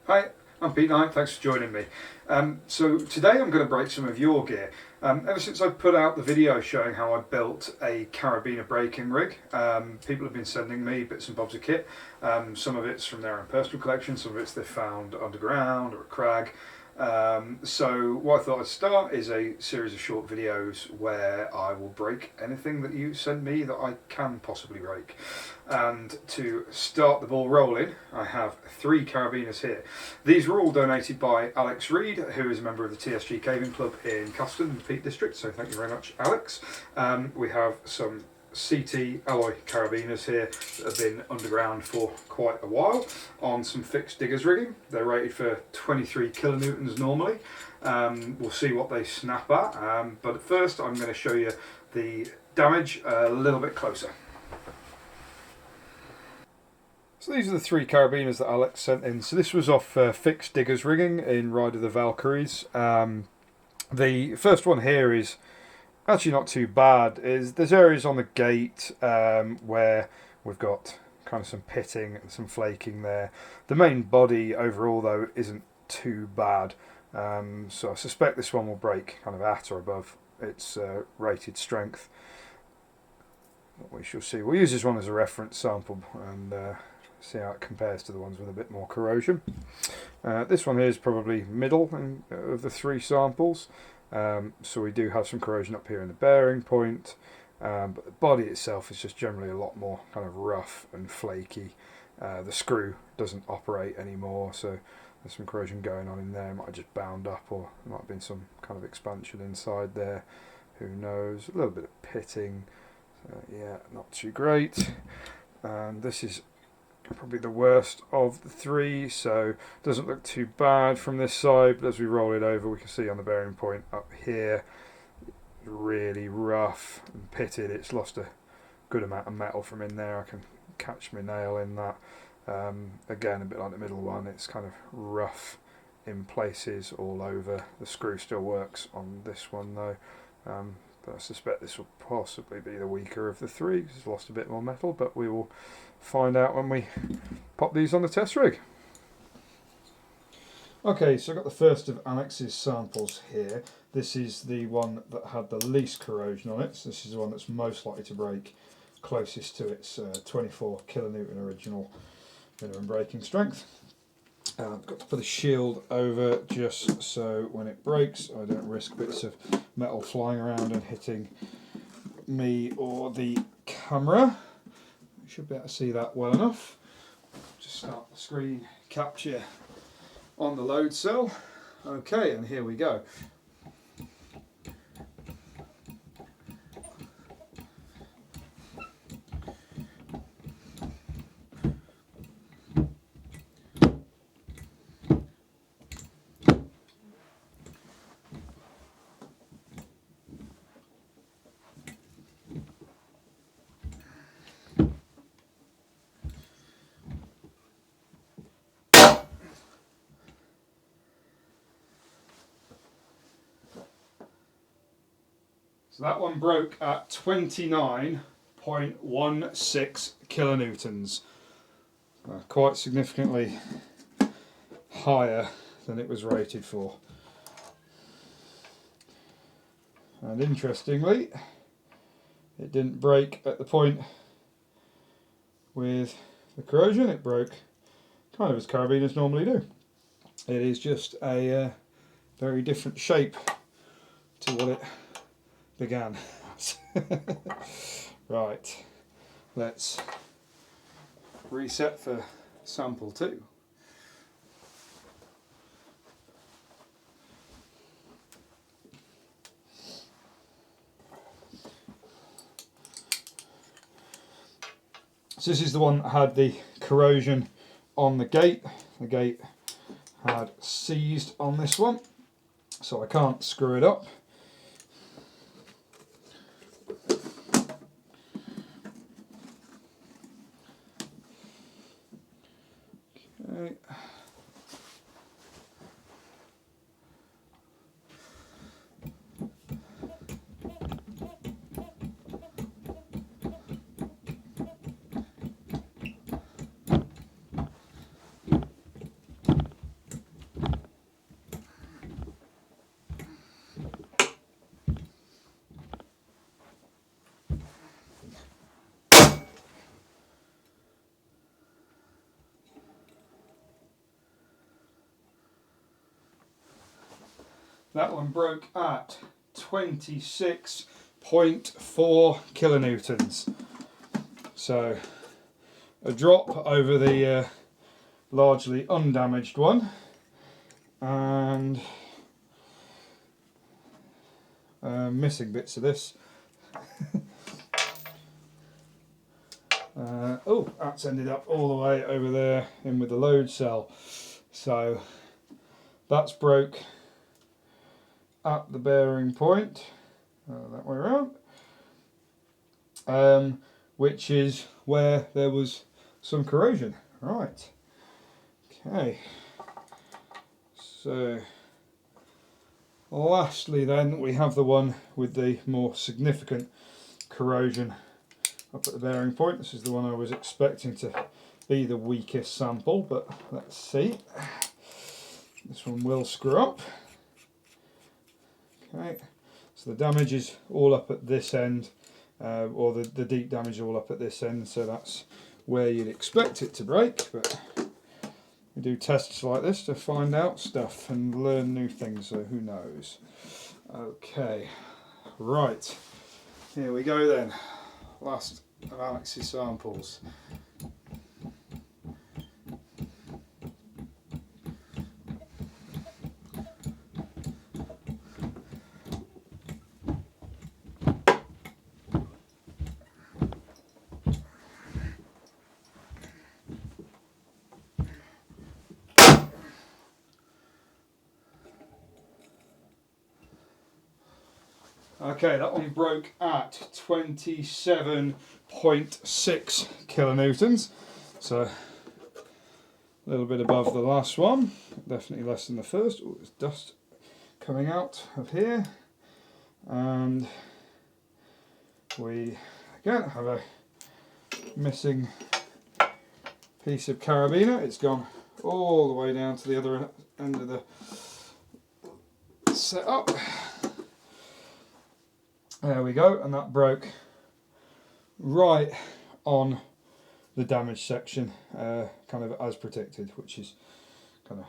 Hi, I'm Pete Knight, thanks for joining me. So today I'm going to break some of your gear. Ever since I put out the video showing how I built a carabiner braking rig, people have been sending me bits and bobs of kit. Some of it's from their own personal collection, some of it's they found underground or a crag. So what I thought I'd start is a series of short videos where I will break anything that you send me that I can possibly break. And to start the ball rolling, I have 3 carabiners here. These were all donated by Alex Reed, who is a member of the TSG Caving Club in Custon, in the Peak District, so thank you very much, Alex. We have some CT alloy carabiners here that have been underground for quite a while on some fixed diggers rigging. They're rated for 23 kilonewtons normally. We'll see what they snap at, but first I'm going to show you the damage a little bit closer. So these are the 3 carabiners that Alex sent in. So this was off fixed diggers rigging in Ride of the Valkyries. The first one here is actually not too bad. There's areas on the gate where we've got kind of some pitting and some flaking there. The main body overall though isn't too bad. So I suspect this one will break kind of at or above its rated strength. We shall see. We'll use this one as a reference sample and see how it compares to the ones with a bit more corrosion. This one here is probably middle of the 3 samples. So we do have some corrosion up here in the bearing point, but the body itself is just generally a lot more kind of rough and flaky. The screw doesn't operate anymore, so there's some corrosion going on in there. It might have just bound up, or there might have been some kind of expansion inside there. Who knows? A little bit of pitting. Yeah, not too great. And this is probably the worst of the 3, so doesn't look too bad from this side, but as we roll it over we can see on the bearing point up here, really rough and pitted. It's lost a good amount of metal from in there. I can catch my nail in that. Again, a bit like the middle one, it's kind of rough in places all over. The screw still works on this one though, but I suspect this will possibly be the weaker of the 3 because it's lost a bit more metal, but we will find out when we pop these on the test rig. Okay, so I've got the first of Alex's samples here. This is the one that had the least corrosion on it, so this is the one that's most likely to break, closest to its 24 kilonewton original minimum braking strength. I've got to put a shield over just so when it breaks I don't risk bits of metal flying around and hitting me or the camera. You should be able to see that well enough. Just start the screen capture on the load cell. Okay, and here we go. So that one broke at 29.16 kilonewtons. Quite significantly higher than it was rated for. And interestingly, it didn't break at the point with the corrosion. It broke kind of as carabiners normally do. It is just a very different shape to what it began. Right, let's reset for sample 2. So this is the one that had the corrosion on the gate. The gate had seized on this one, so I can't screw it up. Okay. That one broke at 26.4 kilonewtons. So a drop over the largely undamaged one, and missing bits of this. Oh, that's ended up all the way over there in with the load cell. So that's broke at the bearing point, that way around, which is where there was some corrosion. Right. Okay. So lastly then we have the one with the more significant corrosion up at the bearing point. This is the one I was expecting to be the weakest sample, but let's see. This one will screw up. Okay, so the damage is all up at this end, or the deep damage all up at this end, so that's where you'd expect it to break, but we do tests like this to find out stuff and learn new things, so who knows. Okay, right, here we go then. Last of Alex's samples. Okay, that one broke at 27.6 kilonewtons, so a little bit above the last one, definitely less than the first. Oh, there's dust coming out of here, and we again have a missing piece of carabiner. It's gone all the way down to the other end of the setup. There we go, and that broke right on the damaged section, kind of as predicted, which is kind of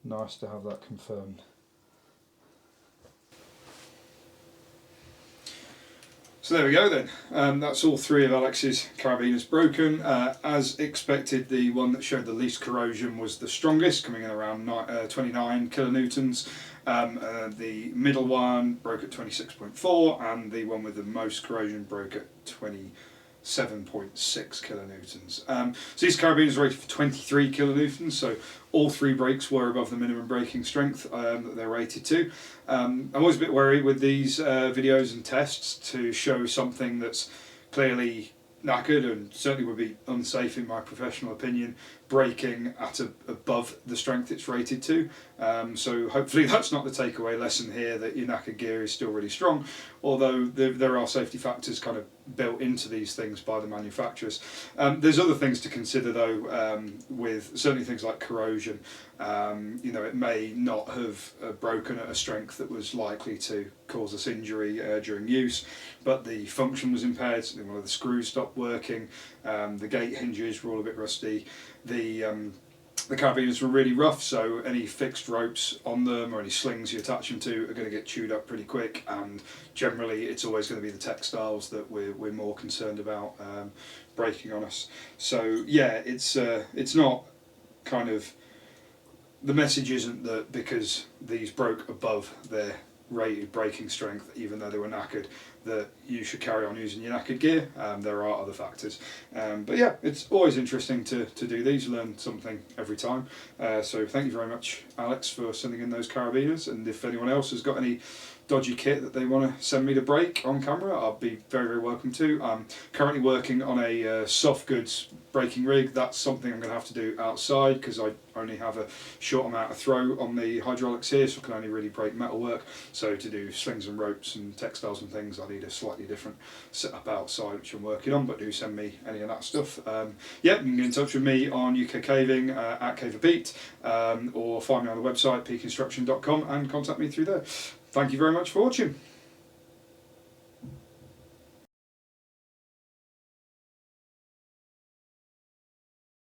nice to have that confirmed. So there we go then, that's all three of Alex's carabiners broken. As expected, the one that showed the least corrosion was the strongest, coming in around 29 kilonewtons. The middle one broke at 26.4, and the one with the most corrosion broke at 27.6 kilonewtons. So these carabiners are rated for 23 kilonewtons, so all three brakes were above the minimum braking strength that they're rated to. I'm always a bit worried with these videos and tests to show something that's clearly knackered and certainly would be unsafe in my professional opinion, braking at above the strength it's rated to. So hopefully that's not the takeaway lesson here, that your knackered gear is still really strong, although there are safety factors kind of built into these things by the manufacturers. There's other things to consider though, with certainly things like corrosion. You know, it may not have broken at a strength that was likely to cause us injury during use, but the function was impaired, so one of the screws stopped working, the gate hinges were all a bit rusty, the carabiners were really rough, so any fixed ropes on them or any slings you attach them to are going to get chewed up pretty quick, and generally it's always going to be the textiles that we're more concerned about breaking on us. So yeah, it's not kind of, the message isn't that because these broke above their rated braking strength, even though they were knackered, that you should carry on using your knackered gear. There are other factors, but yeah, it's always interesting to do these, learn something every time. So thank you very much, Alex, for sending in those carabiners, and if anyone else has got any dodgy kit that they want to send me to break on camera, I'll be very, very welcome to. I'm currently working on a soft goods braking rig. That's something I'm going to have to do outside because I only have a short amount of throw on the hydraulics here, so I can only really break metal work. So to do slings and ropes and textiles and things, I need a slightly different setup outside, which I'm working on, but do send me any of that stuff. Yeah, you can get in touch with me on UK Caving at CaverPete, or find me on the website peakconstruction.com and contact me through there. Thank you very much for watching.